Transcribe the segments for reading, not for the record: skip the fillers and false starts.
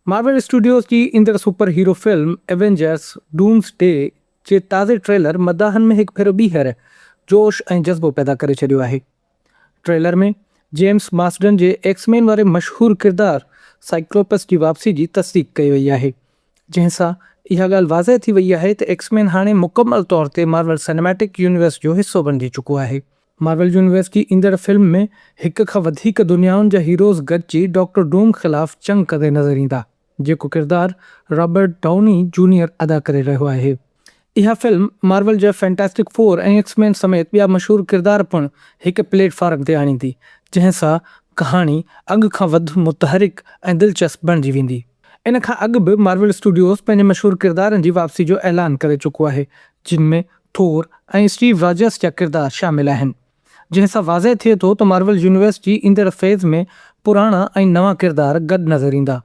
Marvel Studios जी ईंदड़ super hero film Avengers Doomsday जे ताज़े ट्रेलर मदाहनि में हिकु भेरो ॿीहर जोश ऐं जज़्बो पैदा करे छॾियो आहे। ट्रेलर में जेम्स मास्डन जे एक्समैन वारे मशहूरु किरदारु साइक्लोपस जी वापसी जी तस्दीक कई वई आहे, जंहिंसां इहा ॻाल्हि वाज़ह थी वई आहे त एक्समैन हाणे मुकमल तौर ते मार्वल सिनेमैटिक यूनिवर्स जो हिसो बणिजी चुको आहे। मार्वल यूनिवर्स जी ईंदड़ फिल्म में हिक खां वधीक दुनियाउनि जा हीरोज़ गॾिजी डॉक्टर डूम ख़िलाफ़ जंग कंदे नज़र ईंदा, जेको किरदारु रॉबर्ट डाउनी जूनियर अदा करे रहियो आहे। इहा फिल्म मार्वल जा फैंटास्टिक फोर ऐं एक्समैन समेत ॿिया मशहूरु किरदार पिणु हिकु प्लेटफॉर्म ते आणींदी, जंहिंसां कहाणी अॻु खां वधि मुतहरिक ऐं दिलचस्प बणिजी वेंदी। इन खां अॻु बि मार्वल स्टूडियोज़ पंहिंजे मशहूरु किरदारनि जी वापसी जो ऐलान करे चुको आहे, जिन में थोर ऐं स्टीव रॉजर्स जा किरदार शामिल आहिनि, जंहिंसां वाज़ह थिए थो त मार्वल यूनिवर्स जी ईंदड़ फेज़ में पुराणा ऐं नवां किरदार गॾु नज़र ईंदा।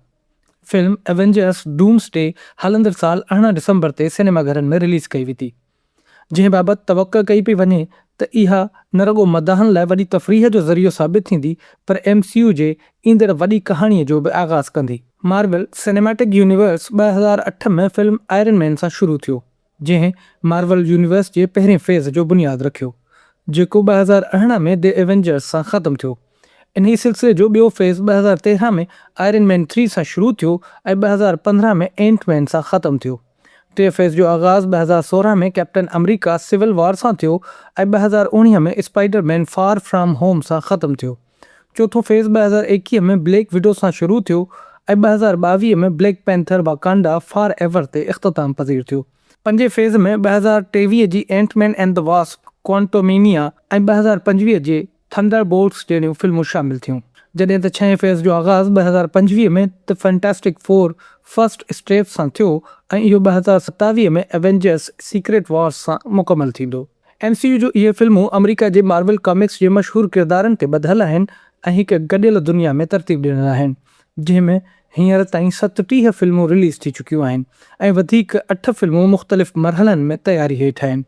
फिल्म एवेंजर्स डूम्सडे हलंदड़ साल 18 दिसंबर ते सिनेमाघरनि में रिलीज़ कई वेंदी, जंहिं बाबति तवक़ा कई पई वञे त इहा न रुॻो मदाहनि लाइ वॾी तफ़रीह जो ज़रियो साबित थींदी, पर MCU जे ईंदड़ वॾी कहाणीअ जो बि आगाज़ कंदी। मार्वल सिनेमैटिक यूनिवर्स 2008 में फिल्म आयरन मैन सां शुरू थियो, जंहिं मार्वल यूनिवर्स जे पहिरें फेज़ जो बुनियादु रखियो, जेको 2018 में द एवेंजर्स सां ख़तमु थियो। इन सिलसिले जो ॿियो फेज़ 2013 में आयरन मैन 3 सां शुरू थियो ऐं 2015 में एंटमैन सां ख़तमु थियो। टे फेज़ जो आगाज़ 2016 में कैप्टन अमेरिका सिविल वॉर सां थियो ऐं 2019 में स्पाइडरमैन फार फ्रॉम होम सां ख़तमु थियो। चोथों फेज़ 2021 में ब्लैक विडो सां शुरू थियो ऐं 2022 में black panther Wakanda for ever ते इख़्तिताम पज़ीर थियो। पंजे फेज़ में 2023 जी एंटमैन एंड द वास्प क्वांटोमेनिया ऐं 2025 जे थंडरबोल्ट्स जहिड़ियूं फिल्मूं शामिल थियूं, जॾहिं त छहें फेज़ जो आगाज़ 2025 में the fantastic four first step सां थियो ऐं इहो 2027 में एवेंजर्स सीक्रेट वॉर्स सां मुकमल थींदो। MCU जो इहे फिल्मूं अमेरिका जे मार्वल कॉमिक्स जे मशहूरु किरदारनि ते ॿधियल आहिनि ऐं हिकु गॾियल दुनिया में तरतीब ॾिनल आहिनि, जंहिंमें हींअर ताईं 37 फिल्मूं रिलीज़ थी चुकियूं आहिनि ऐं वधीक 8 फिल्मूं मुख़्तलिफ़ मरहलनि में तयारी हेठि आहिनि।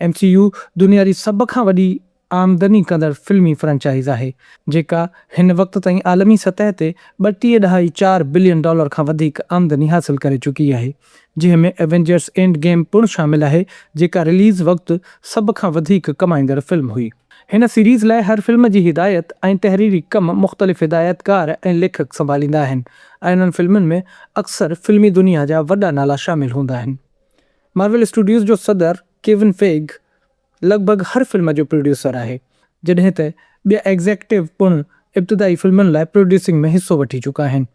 MCU दुनिया जी सभ खां वॾी आमदनी कंदड़ फिल्मी फ्रेंचाइज़ आहे, जेका हिन वक़्त ताईं आलमी सतह ते $32.4 बिलियन खां वधीक आमदनी हासिल करे चुकी आहे, जंहिंमें एवेंजर्स एंड गेम पिणु शामिल आहे, जेका रिलीज़ वक़्तु सभ खां वधीक कमाईंदड़ फिल्म हुई। हिन सीरीज़ लाइ हर फिल्म जी हिदायत ऐं तहरीरी कम मुख़्तलिफ़ हिदायतकार ऐं लेखक संभालींदा आहिनि ऐं इन्हनि फिल्मुनि में अक्सर फिल्मी दुनिया जा वॾा नाला शामिल हूंदा आहिनि। मार्वल स्टूडियोज़ जो सदर केविन फेग लॻभॻि हर फिल्म जो प्रोड्यूसर आहे, जॾहिं त ॿिया एग्ज़ेक्टिव पिणु इब्तिदाई फिल्मुनि लाइ प्रोड्यूसिंग में हिसो वठी चुका आहिनि।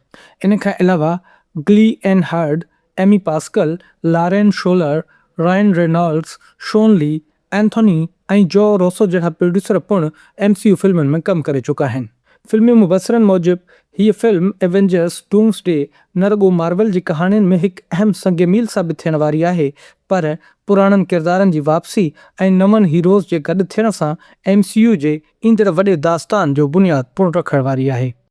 इन खां अलावा ग्ली एन हार्ड, Amy Pascal, Lauren Shuler, Ryan Reynolds, Shawn Lee, Anthony ऐं जो रोसो जहिड़ा प्रोड्यूसर पिणु MCU फिल्मुनि में कमु करे चुका आहिनि। फिल्मी मुबसरनि मूजिबि हीअ फिल्म एवेंजर्स डूम्सडे न रुॻो मार्वल जी कहाणियुनि में हिकु अहम संग मील साबित थियण वारी आहे, पर पुराणनि किरदारनि जी वापसी ऐं नवनि हीरोज़ जे गॾु थियण सां MCU जे ईंदड़ वॾे दास्तान जो बुनियादु पिणु रखण वारी आहे।